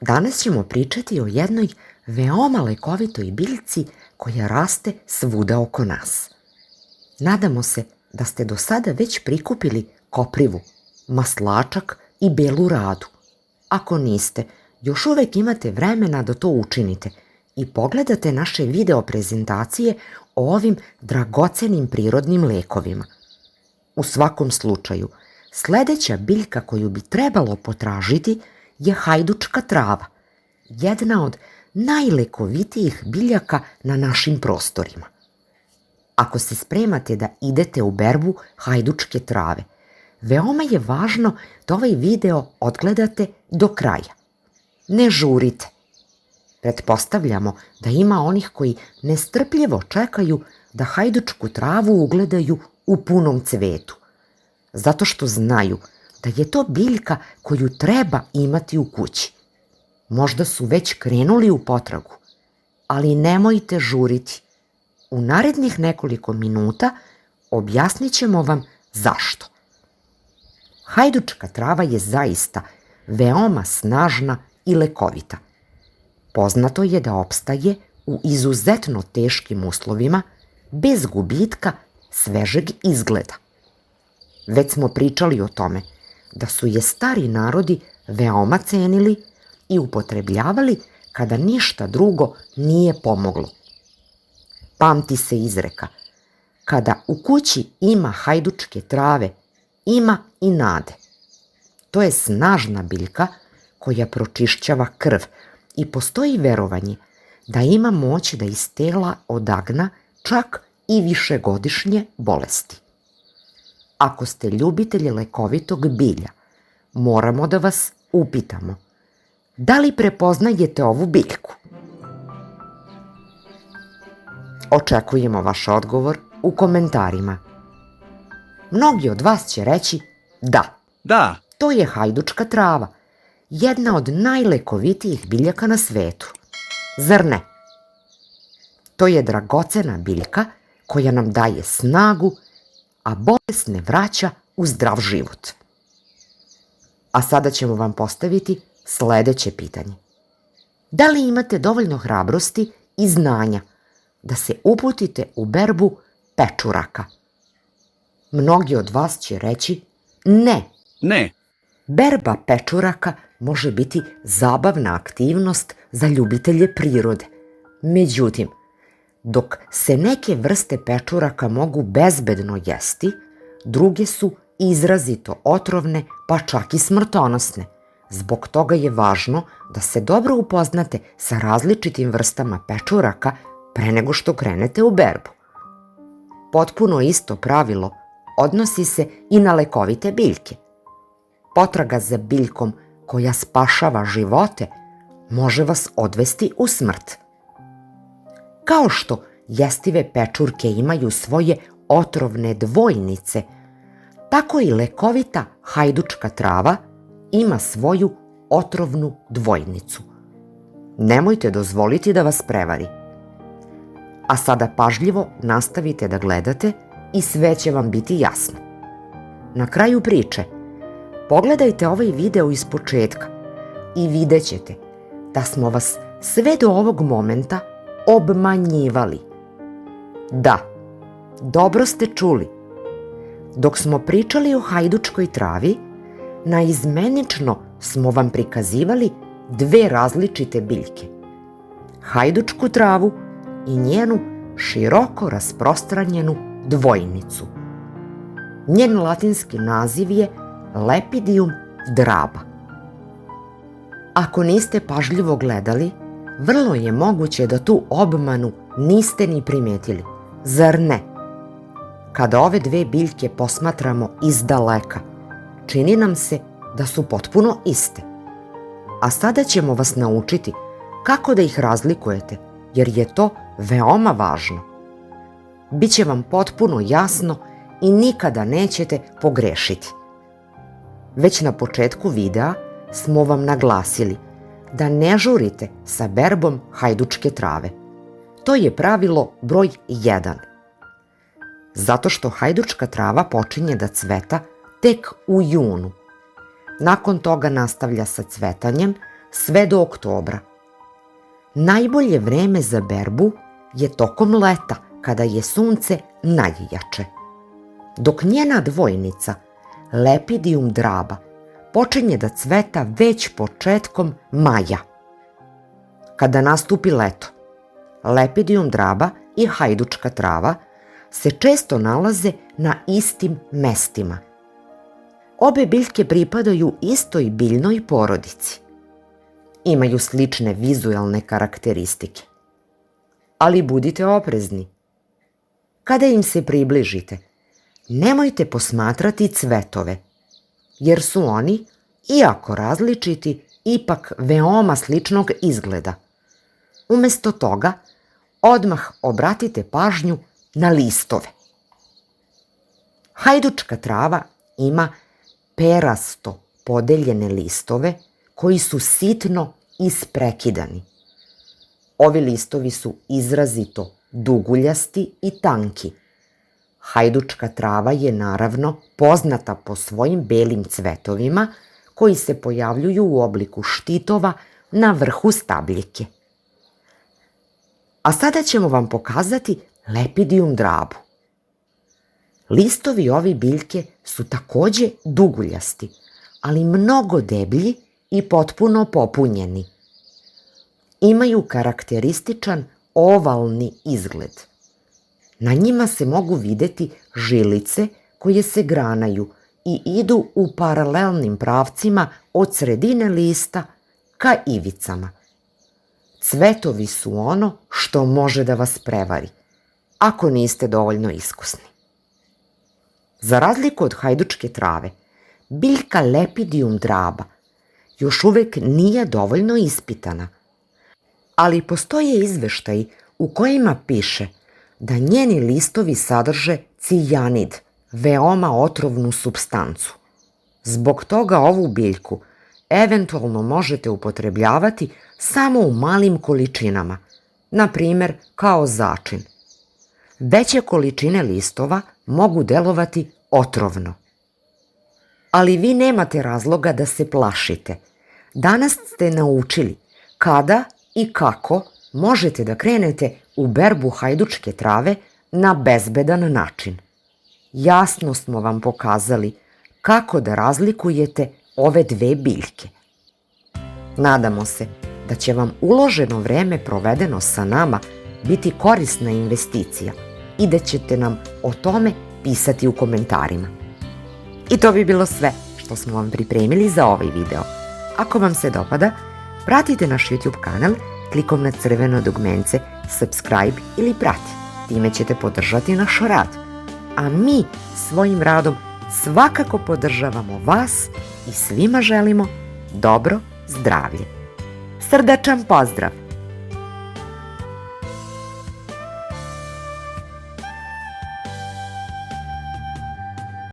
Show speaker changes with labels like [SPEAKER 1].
[SPEAKER 1] Danas ćemo pričati o jednoj veoma lekovitoj biljci koja raste svuda oko nas. Nadamo se da ste do sada već prikupili koprivu, maslačak i belu radu. Ako niste, još uvek imate vremena da to učinite i pogledate naše video prezentacije o ovim dragocenim prirodnim lekovima. U svakom slučaju, sledeća biljka koju bi trebalo potražiti je hajdučka trava, jedna od najlekovitijih biljaka na našim prostorima. Ako se spremate da idete u berbu hajdučke trave, veoma je važno da ovaj video odgledate do kraja. Ne žurite. Pretpostavljamo da ima onih koji nestrpljivo čekaju da hajdučku travu ugledaju u punom cvetu, zato što znaju da je to biljka koju treba imati u kući. Možda su već krenuli u potragu, ali nemojte žuriti. U narednih nekoliko minuta objasnit ćemo vam zašto. Hajdučka trava je zaista veoma snažna i lekovita. Poznato je da opstaje u izuzetno teškim uslovima, bez gubitka svežeg izgleda. Već smo pričali o tome da su je stari narodi veoma cenili i upotrebljavali kada ništa drugo nije pomoglo. Pamti se izreka: kada u kući ima hajdučke trave, ima i nade. To je snažna biljka koja pročišćava krv i postoji verovanje da ima moć da iz tela odagna čak i višegodišnje bolesti. Ako ste ljubitelji lekovitog bilja, moramo da vas upitamo: da li prepoznajete ovu biljku? Očekujemo vaš odgovor u komentarima. Mnogi od vas će reći da.
[SPEAKER 2] Da,
[SPEAKER 1] To je hajdučka trava, jedna od najlekovitijih biljaka na svetu. Zar ne? To je dragocena biljka koja nam daje snagu, a bolesne vraća u zdrav život. A sada ćemo vam postaviti sledeće pitanje. Da li imate dovoljno hrabrosti i znanja da se uputite u berbu pečuraka? Mnogi od vas će reći ne.
[SPEAKER 2] ne,
[SPEAKER 1] Berba pečuraka može biti zabavna aktivnost za ljubitelje prirode. Međutim, dok se neke vrste pečuraka mogu bezbedno jesti, druge su izrazito otrovne, pa čak i smrtonosne. Zbog toga je važno da se dobro upoznate sa različitim vrstama pečuraka pre nego što krenete u berbu. Potpuno isto pravilo odnosi se i na lekovite biljke. Potraga za biljkom koja spašava živote može vas odvesti u smrt. Kao što jestive pečurke imaju svoje otrovne dvojnice, tako i lekovita hajdučka trava ima svoju otrovnu dvojnicu. Nemojte dozvoliti da vas prevari. A sada pažljivo nastavite da gledate i sve će vam biti jasno. Na kraju priče, pogledajte ovaj video iz početka i vidjet ćete da smo vas sve do ovog momenta obmanjivali. Da, dobro ste čuli. Dok smo pričali o hajdučkoj travi, naizmenično smo vam prikazivali dve različite biljke. Hajdučku travu i njenu široko rasprostranjenu dvojnicu. Njen latinski naziv je Lepidium draba. Ako niste pažljivo gledali, vrlo je moguće da tu obmanu niste ni primetili. Zar ne? Kada ove dve biljke posmatramo iz daleka, čini nam se da su potpuno iste. A sada ćemo vas naučiti kako da ih razlikujete, jer je to veoma važno. Biće vam potpuno jasno i nikada nećete pogrešiti. Već na početku videa smo vam naglasili da ne žurite sa berbom hajdučke trave. To je pravilo broj 1. Zato što hajdučka trava počinje da cveta tek u junu. Nakon toga nastavlja sa cvetanjem sve do oktobra. Najbolje vreme za berbu je tokom leta, kada je sunce najjače. Dok njena dvojnica, Lepidium draba, počinje da cveta već početkom maja. Kada nastupi leto, Lepidium draba i hajdučka trava se često nalaze na istim mestima. Obe biljke pripadaju istoj biljnoj porodici. Imaju slične vizuelne karakteristike. Ali budite oprezni. Kada im se približite, nemojte posmatrati cvetove, jer su oni, iako različiti, ipak veoma sličnog izgleda. Umesto toga, odmah obratite pažnju na listove. Hajdučka trava ima perasto podeljene listove koji su sitno isprekidani. Ovi listovi su izrazito duguljasti i tanki. Hajdučka trava je naravno poznata po svojim belim cvetovima koji se pojavljuju u obliku štitova na vrhu stabljike. A sada ćemo vam pokazati Lepidium drabu. Listovi ove biljke su takođe duguljasti, ali mnogo deblji i potpuno popunjeni. Imaju karakterističan ovalni izgled. Na njima se mogu videti žilice koje se granaju i idu u paralelnim pravcima od sredine lista ka ivicama. Cvetovi su ono što može da vas prevari, ako niste dovoljno iskusni. Za razliku od hajdučke trave, biljka Lepidium draba još uvek nije dovoljno ispitana, ali postoje izveštaji u kojima piše da njeni listovi sadrže cijanid, veoma otrovnu supstancu. Zbog toga ovu biljku eventualno možete upotrebljavati samo u malim količinama, na primer kao začin. Veće količine listova mogu delovati otrovno. Ali vi nemate razloga da se plašite. Danas ste naučili kada i kako možete da krenete u berbu hajdučke trave na bezbedan način. Jasno smo vam pokazali kako da razlikujete ove dve biljke. Nadamo se da će vam uloženo vreme provedeno sa nama biti korisna investicija i da ćete nam o tome pisati u komentarima. I to bi bilo sve što smo vam pripremili za ovaj video. Ako vam se dopada, pratite naš YouTube kanal klikom na crveno dugmence subscribe ili prati. Time ćete podržati naš rad. A mi svojim radom svakako podržavamo vas i svima želimo dobro zdravlje. Srdačan pozdrav!